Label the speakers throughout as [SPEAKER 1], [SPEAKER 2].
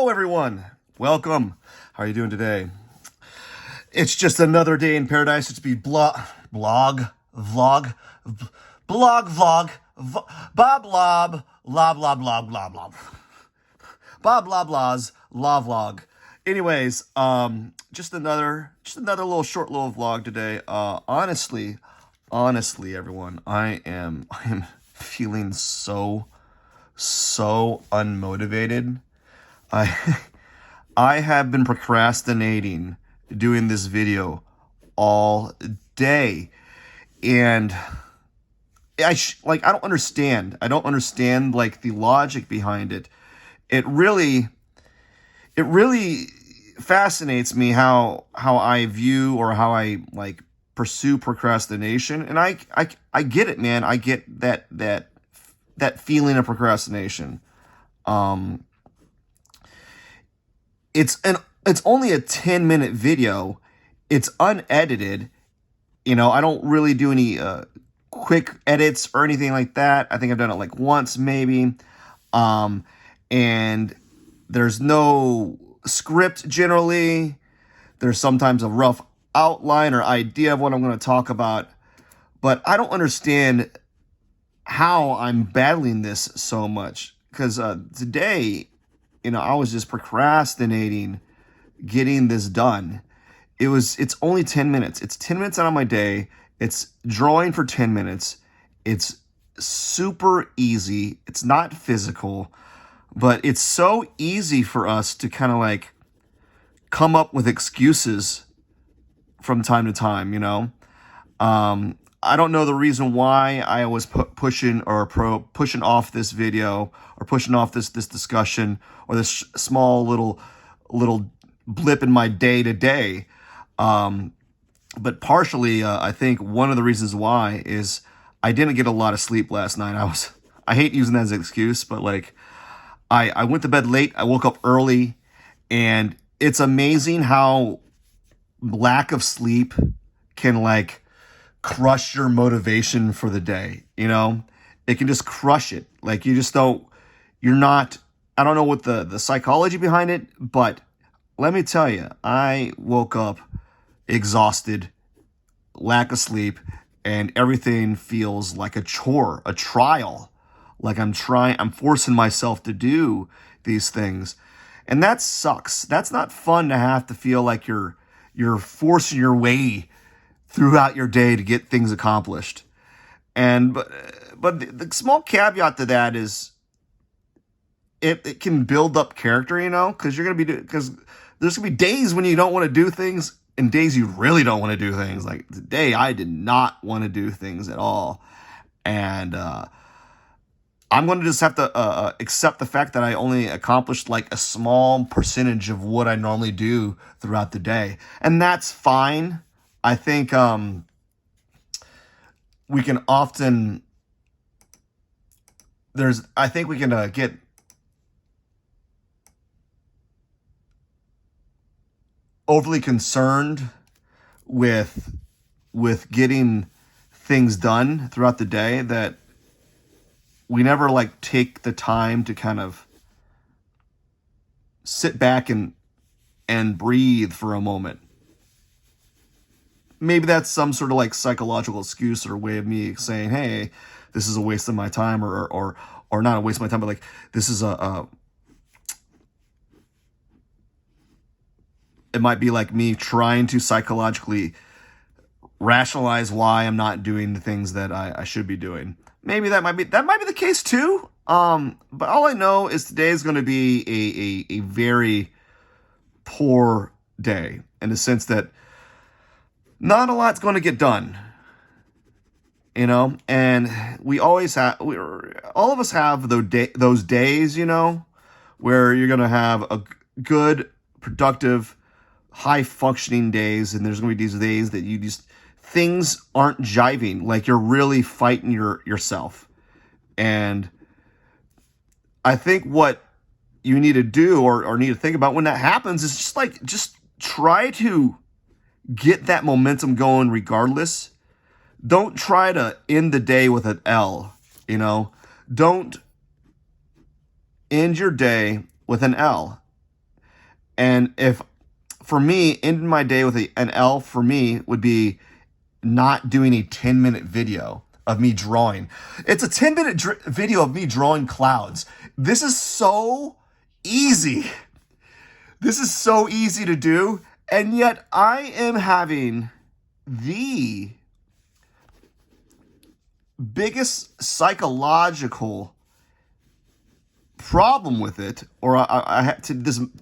[SPEAKER 1] Hello, everyone. Welcome. How are you doing today? It's just another day in paradise. It's be vlog, bob lob, bob blah's law vlog. Anyways, just another little short little vlog today. Honestly, everyone, I am feeling so unmotivated. I I have been procrastinating doing this video all day, and I don't understand. I don't understand like the logic behind it. It really fascinates me how I view or how I like pursue procrastination, and I get it, man. I get that feeling of procrastination. Um, it's only a 10-minute video. It's unedited. I don't really do any quick edits or anything like that. I think I've done it like once maybe. And there's no script generally. There's sometimes a rough outline or idea of what I'm going to talk about. But I don't understand how I'm battling this so much. Because today, I was just procrastinating getting this done. It's only 10 minutes. It's 10 minutes out of my day. It's drawing for 10 minutes. It's super easy. It's not physical, but it's so easy for us to kind of like come up with excuses from time to time. I don't know the reason why I was pushing off this video or pushing off this discussion or this small little blip in my day to day. But partially, I think one of the reasons why is I didn't get a lot of sleep last night. I hate using that as an excuse, but like I went to bed late. I woke up early, and it's amazing how lack of sleep can like crush your motivation for the day. It can just crush it. Like I don't know what the psychology behind it, but let me tell you, I woke up exhausted, lack of sleep, and everything feels like a chore, a trial. Like I'm forcing myself to do these things. And that sucks. That's not fun to have to feel like you're forcing your way throughout your day to get things accomplished. But the small caveat to that is it can build up character, because there's gonna be days when you don't want to do things and days you really don't want to do things. Like today, I did not want to do things at all, and I'm going to just have to accept the fact that I only accomplished like a small percentage of what I normally do throughout the day, and that's fine. I think we can often we can get overly concerned with getting things done throughout the day that we never like take the time to kind of sit back and breathe for a moment. Maybe that's some sort of like psychological excuse or way of me saying, hey, this is a waste of my time, or not a waste of my time, but like this is it might be like me trying to psychologically rationalize why I'm not doing the things that I should be doing. Maybe that might be the case too. But all I know is today is going to be a very poor day in the sense that not a lot's going to get done. And all of us have those days, where you're going to have a good, productive, high functioning days, and there's going to be these days that things aren't jiving, like you're really fighting yourself. And I think what you need to do or need to think about when that happens is just try to get that momentum going regardless. Don't try to end the day with an L, Don't end your day with an L. And if, for me, ending my day with an L for me would be not doing a 10-minute video of me drawing. It's a 10-minute video of me drawing clouds. This is so easy. This is so easy to do. And yet I am having the biggest psychological problem with it, or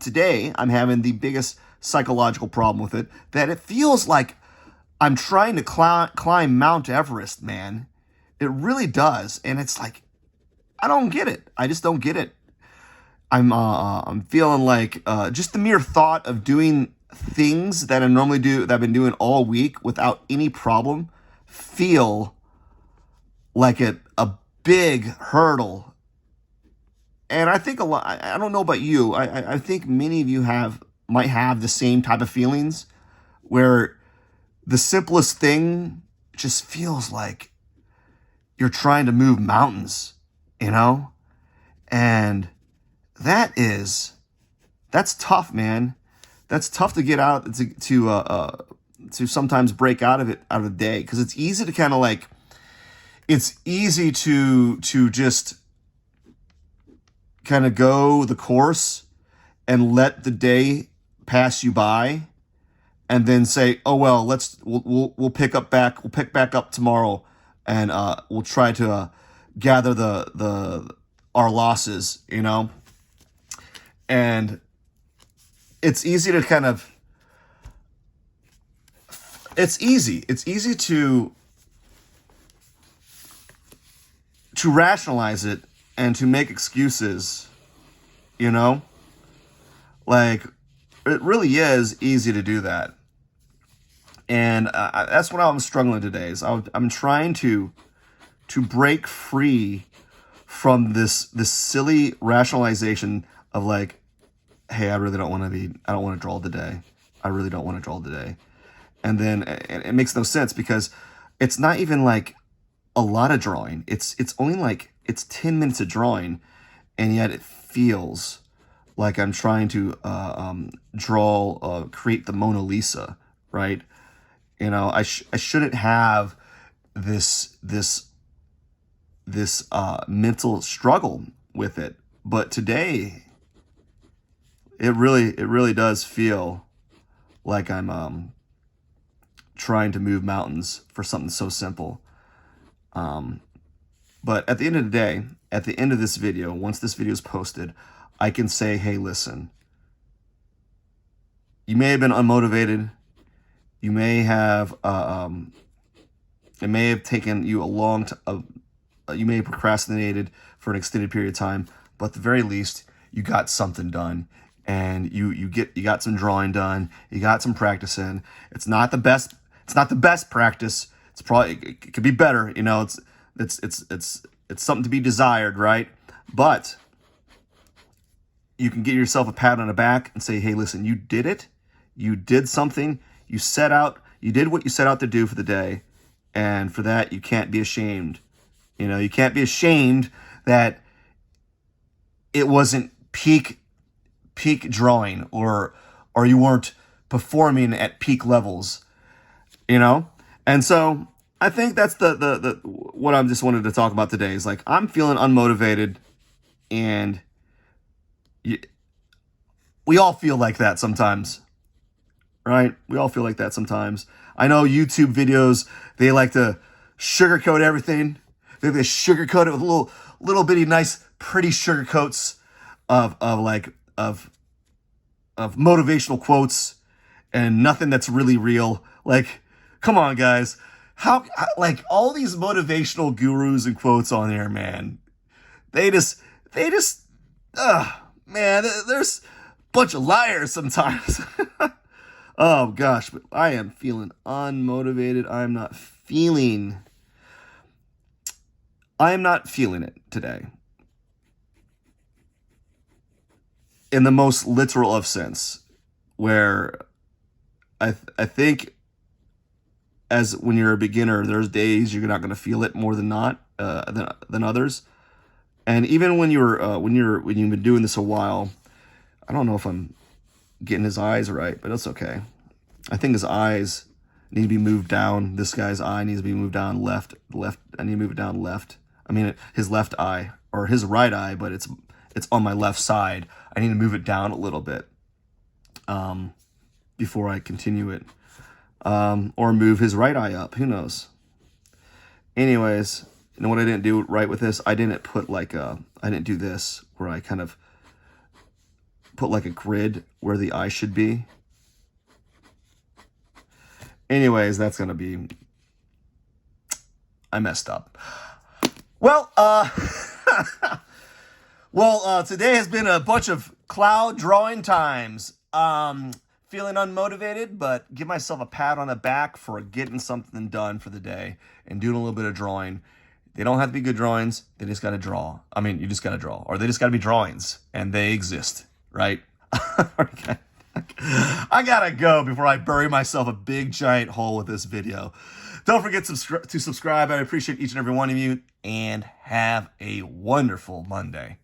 [SPEAKER 1] today I'm having the biggest psychological problem with it, that it feels like I'm trying to climb Mount Everest, man. It really does, and it's like I don't get it. I just don't get it. I'm feeling like just the mere thought of doing things that I normally do, that I've been doing all week without any problem, feel like a big hurdle. And I think a lot, I don't know about you, I think many of you might have the same type of feelings where the simplest thing just feels like you're trying to move mountains, you know? And that's tough, man. That's tough to get out, to sometimes break out of the day, because it's easy to kind of like, it's easy to just kind of go the course and let the day pass you by, and then say, "Oh well, we'll pick back up tomorrow, and we'll try to gather our losses," you know. And it's easy to kind of, it's easy to rationalize it and to make excuses, you know? Like, it really is easy to do that. And that's what I'm struggling today. Is I'm trying to break free from this silly rationalization of like, hey, I don't want to draw today. I really don't want to draw today. And then it makes no sense, because it's not even like a lot of drawing. It's only like, it's 10 minutes of drawing, and yet it feels like I'm trying to create the Mona Lisa, right? You know, I shouldn't have this mental struggle with it, but today it really does feel like I'm trying to move mountains for something so simple. But at the end of the day, at the end of this video, once this video is posted, I can say, hey, listen, you may have been unmotivated. You may have, it may have taken you you may have procrastinated for an extended period of time, but at the very least, you got something done, and you got some drawing done. You got some practice in. It's not the best practice. It's probably, it could be better, you know. It's something to be desired, right? But you can give yourself a pat on the back and say, hey, listen, you did it. You did something. You did what you set out to do for the day. And for that, you can't be ashamed. You know, you can't be ashamed that it wasn't peak drawing, or you weren't performing at peak levels, you know? And so I think that's the what I just wanted to talk about today, is like, I'm feeling unmotivated, and we all feel like that sometimes, right? We all feel like that sometimes. I know YouTube videos, they like to sugarcoat everything. They sugarcoat it with little bitty nice pretty sugarcoats of motivational quotes, and nothing that's really real. Like, come on, guys. How, like, all these motivational gurus and quotes on there, man, they just, man, there's a bunch of liars sometimes. Oh gosh, but I am feeling unmotivated. I am not feeling it today, in the most literal of sense, where I think, as when you're a beginner, there's days you're not going to feel it more than not, than others. And even when you've been doing this a while, I don't know if I'm getting his eyes right, but it's okay. I think his eyes need to be moved down. This guy's eye needs to be moved down left. I need to move it down left. I mean, his left eye, or his right eye, but it's on my left side. I need to move it down a little bit before I continue it. Or move his right eye up. Who knows? Anyways, you know what I didn't do right with this? I didn't do this where I kind of put like a grid where the eye should be. Anyways, that's going to be... I messed up. Well, today has been a bunch of cloud drawing times. Feeling unmotivated, but give myself a pat on the back for getting something done for the day and doing a little bit of drawing. They don't have to be good drawings. They just got to draw. I mean, you just got to draw. Or they just got to be drawings. And they exist, right? Okay. I gotta go before I bury myself a big giant hole with this video. Don't forget to subscribe. I appreciate each and every one of you. And have a wonderful Monday.